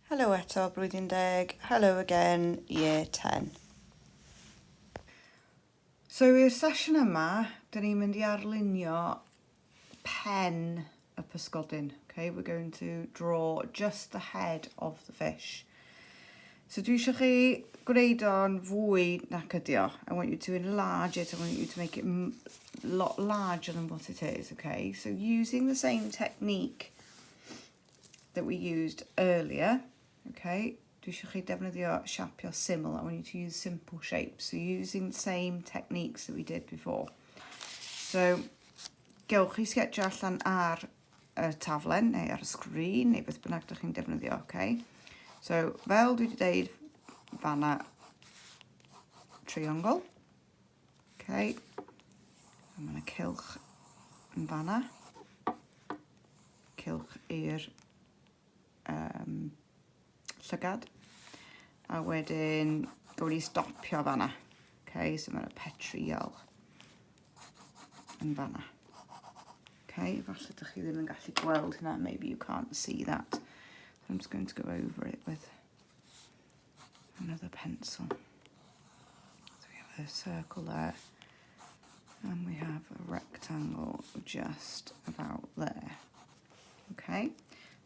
Helo eto, blwyddyn 10. Hello again, year 10. So i'r sesiwn yma, dyn ni'n mynd i arlunio pen y pysgodyn. Okay, we're going to draw just the head of the fish. So dwi eisiau chi gwneud o'n fwy nac ydi o. I want you to enlarge it, I want you to make it a lot larger than what it is, okay? So using the same technique that we used earlier, okay, dwi eisiau chi defnyddio siapio syml. I want you to use simple shapes. So using the same techniques that we did before. So, gewch chi sketch allan ar y taflen neu ar y sgrin neu beth bynnag ydych chi'n defnyddio, okay? So, fel dwi wedi deud fanna triongl, okay? A mae yna cylch yn fanna. Cylch i'r llygad. A wedyn, dwi wedi stopio fanna. Okay, so mae yna petriol yn fanna. Okay, falle ydych chi ddim yn gallu gweld hynna, maybe you can't see that. So I'm just going to go over it with another pencil. So we have a circle there, and we have a rectangle just about there. Okay,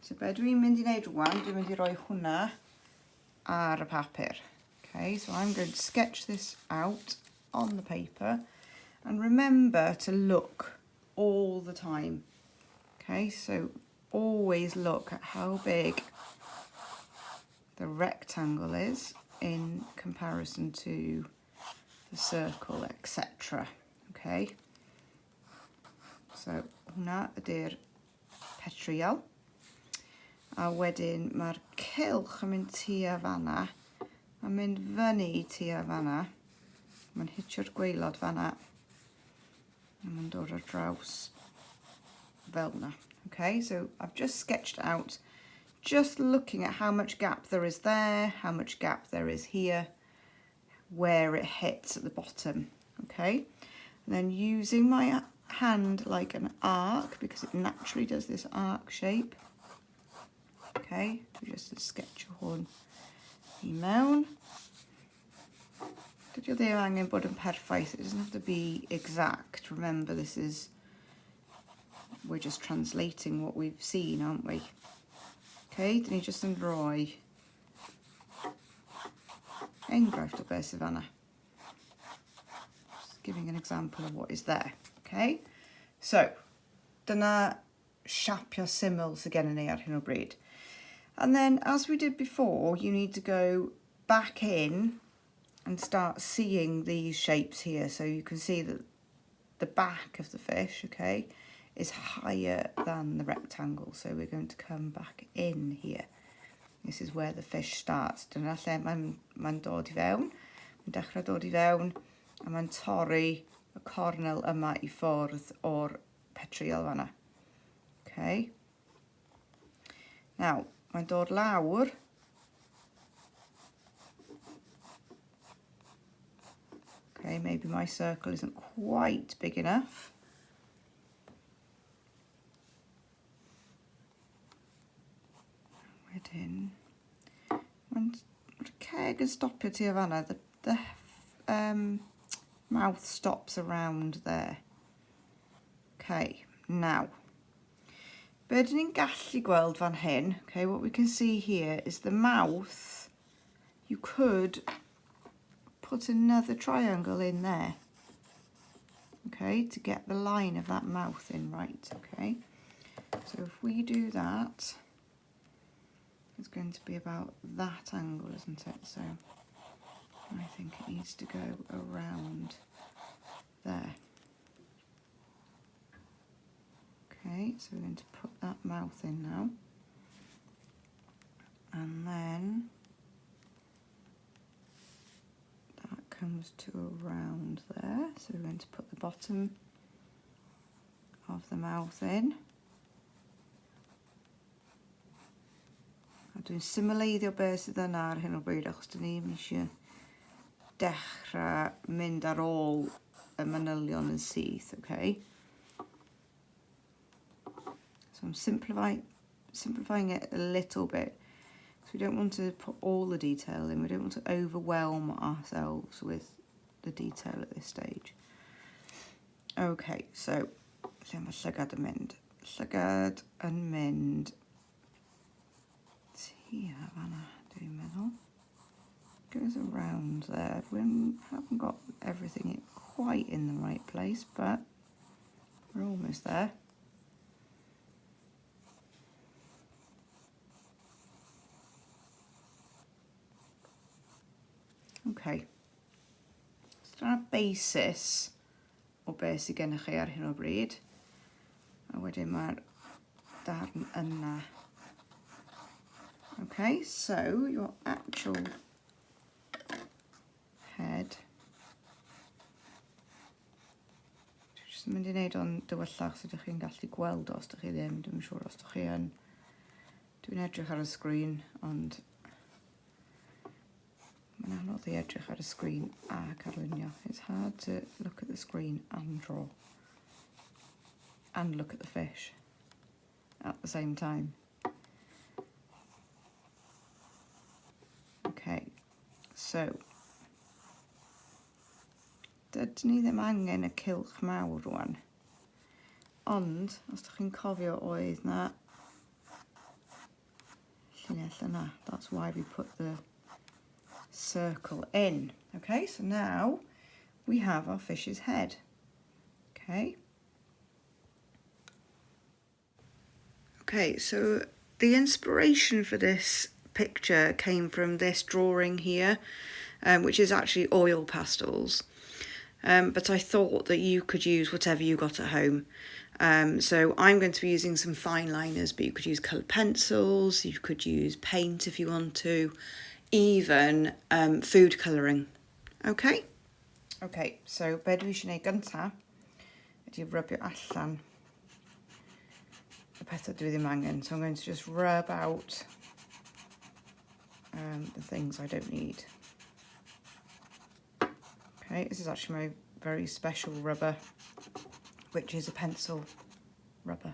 so be dwi'n mynd I wneud rwan, dwi'n mynd I roi hwnna ar y papur. Okay, so I'm going to sketch this out on the paper, and remember to look all the time. Okay, so always look at how big the rectangle is in comparison to the circle, etc. Okay, so hwnna ydy'r petriol. A wedyn mae'r cylch yn mynd tua fanna. Mae'n mynd fyny tua fanna. Mae'n hitio'r gwaelod fanna. A mae'n dod ar draws fel yna. Okay, so I've just sketched out, just looking at how much gap there is there, how much gap there is here, where it hits at the bottom. Okay, and then using my hand like an arc, because it naturally does this arc shape. Okay, so just sketch hwn I mewn. Dydy o ddim angen bod yn perffaith, it doesn't have to be exact. Remember, we're just translating what we've seen, aren't we? Okay, dyn ni just yn rhoi enghraifft o beth sydd fanna. Just giving an example of what is there. Okay, so dyna siapio syml sydd gennym ni ar hyn o bryd. And then, as we did before, you need to go back in and start seeing these shapes here. So you can see that the back of the fish, okay, is higher than the rectangle. So we're going to come back in here. This is where the fish starts. Dyna lle mae'n dod I fewn. Mae'n dechrau dod I fewn, a mae'n torri y cornel yma I ffwrdd o'r petriol fanna. Okay. Now, mae'n dod lawr. Okay, maybe my circle isn't quite big enough. Wedyn, mae'r ceg yn stopio tua fanna. The mouth stops around there. Okay, now, be dyn ni'n gallu gweld fan hyn, okay, what we can see here is the mouth. You could put another triangle in there, okay, to get the line of that mouth in right, okay. So if we do that, it's going to be about that angle, isn't it? So I think it needs to go around there. Okay, so we're going to put that mouth in now. And then that comes to around there. So we're going to put the bottom of the mouth in. A dwi'n symleiddio beth sydd yna ar hyn o bryd, achos dyn ni ddim eisiau dechrau mynd ar ôl y manylion yn syth, okay? So I'm simplifying it a little bit. we don't want to put all the detail in. We don't want to overwhelm ourselves with the detail at this stage. Okay, so lle mae llygad yn mynd? Llygad yn mynd tua fanna, dwi'n meddwl. Goes around there. We haven't got everything quite in the right place, but we're almost there. Okay, so dyna'r basis o beth sydd gennych chi ar hyn o bryd. A wedyn mae'r darn yna. Okay, so your actual head. Dwi'n jyst yn mynd i wneud o'n dywyllach so ydych chi'n gallu gweld os ydych chi ddim. Dwi'n siŵr os ydych chi yn. Dwi'n edrych ar y sgrin, ond mae'n anodd i edrych ar y sgrin a carlunio. It's hard to look at the screen and draw. And look at the fish at the same time. Okay, so dydyn ni ddim angen y cylch mawr rwan. Ond, os ydych chi'n cofio oedd na llinell yna. That's why we put the circle in. Okay, so now we have our fish's head. Okay. Okay, so the inspiration for this picture came from this drawing here, which is actually oil pastels. But I thought that you could use whatever you got at home. So I'm going to be using some fine liners, but you could use coloured pencils, you could use paint if you want to, even food colouring. Okay? Okay, so be dwi eisiau gwneud gyntaf ydy rybio allan y pethau dwi ddim angen. So I'm going to just rub out the things I don't need. Okay, this is actually my very special rubber, which is a pencil rubber.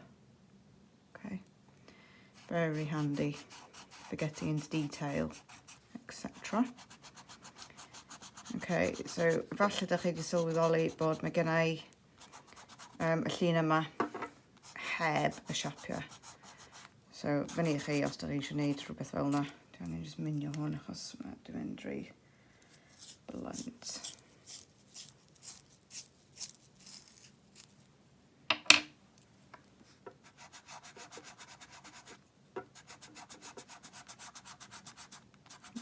Okay, very handy for getting into detail, etc. Okay, so falle ydych chi wedi sylweddoli bod mae gennau y llun yma heb y siapio. So fyny i chi os ydych chi eisiau gwneud rhywbeth fel yna. Dwi'n just minio hwn achos dwi'n mynd rhy blunt.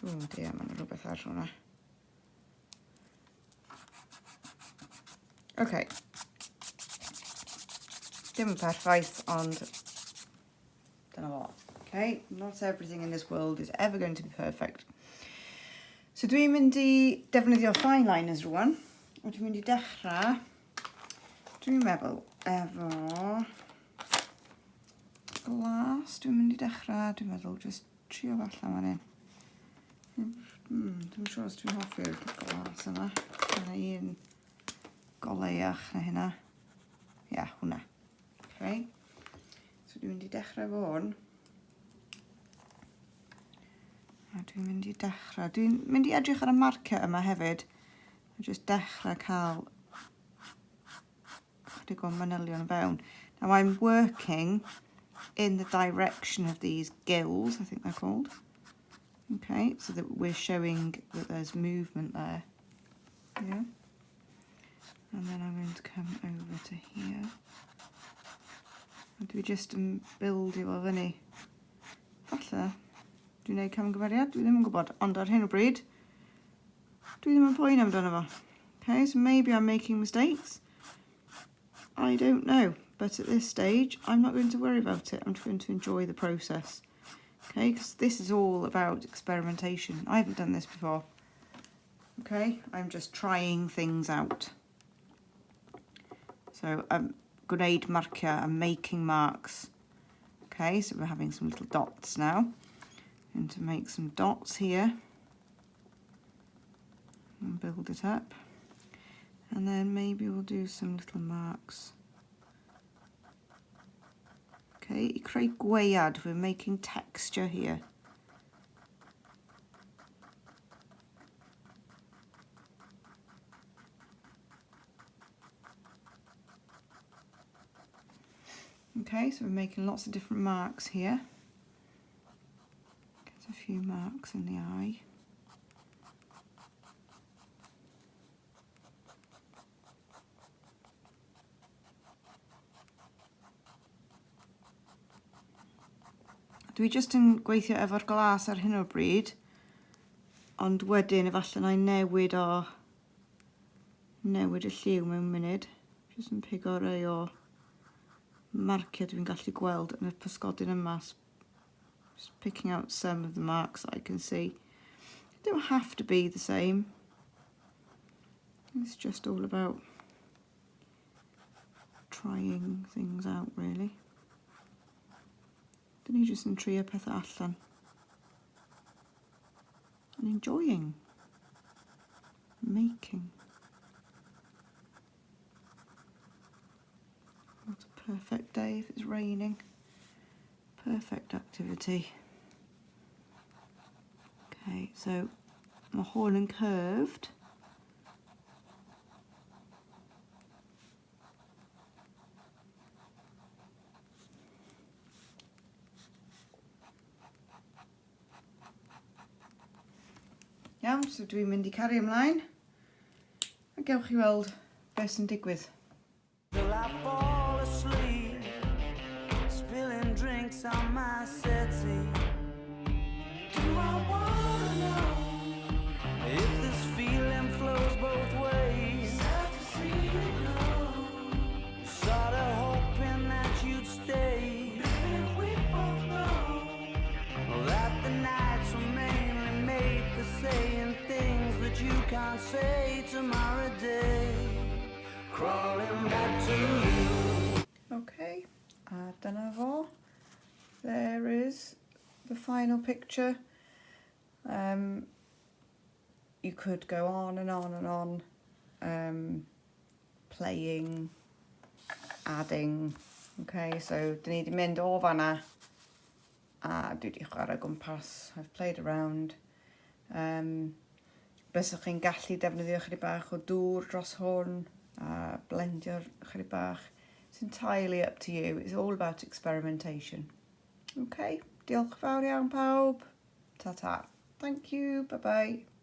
O, dia, mae'n rhywbeth ar hwnna. Okay. Dim yn perffaith, ond dyna fo. Okay, not everything in this world is ever going to be perfect. So dwi'n mynd i defnyddio fine liners rwan. A dwi'n mynd i dechrau, dwi'n meddwl, efo glas. Dwi'n mynd i dechrau, dwi'n meddwl, just trio falla fan hyn. Dwi'n siŵr os dwi'n hoffi'r glas yna. Dyna un goleiach na hynna. Ia, hwnna. Okay. So dwi'n mynd i dechrau fo hwn. A dwi'n mynd i dechrau. Dwi'n mynd i edrych ar y marker yma hefyd. A just dechrau cael chydig o manylion fewn. Now I'm working in the direction of these gills, I think they're called. Okay, so that we're showing that there's movement there. Yeah. And then I'm going to come over to here. A dwi just yn bildio fo fyny. Falle, dwi'n gwneud camgymeriad, dwi ddim yn gwybod, ond ar hyn o bryd, dwi ddim yn poeni amdano fo. Okay, so maybe I'm making mistakes. I don't know, but at this stage, I'm not going to worry about it. I'm just going to enjoy the process. Okay, because this is all about experimentation. I haven't done this before. Okay, I'm just trying things out. So I'm gwneud marcio, I'm making marks. Okay, so we're having some little dots now. I'm going to make some dots here. And build it up. And then maybe we'll do some little marks. Okay, I creu gwead, we're making texture here. Okay, so we're making lots of different marks here. Get a few marks in the eye. Dwi jyst yn gweithio efo'r glas ar hyn o bryd, ond wedyn efallai na I newid y lliw mewn munud. Jyst yn pigo rei o marciau dwi'n gallu gweld yn y pysgodyn yma. Just picking out some of the marks that I can see. They don't have to be the same. It's just all about trying things out, really. Dyn ni jyst yn trio pethau allan. And enjoying. Making. What a perfect day if it's raining. Perfect activity. Okay, so my horn and curved. Iawn, so dwi'n mynd I cario ymlaen. A gewch chi weld beth sy'n digwydd. Till I fall asleep, spilling drinks on my settee. Do I wanna know if this feeling flows both ways? Sad to see you go. Sorta hoping that you'd stay. Baby, we both know that the nights were mainly made for saying things that you can't say tomorrow day. Crawling back to you. Okay, a dyna fo. There is the final picture. You could go on and on and on, playing, adding. Okay, so dyn ni wedi mynd o fanna a dwi wedi chwarae gwmpas. I've played around. Bysach chi'n gallu defnyddio chydig bach o dŵr dros hwn a blendio chydig bach. It's entirely up to you. It's all about experimentation. Okay, diolch fawr iawn pawb. Ta-ta. Thank you. Bye-bye.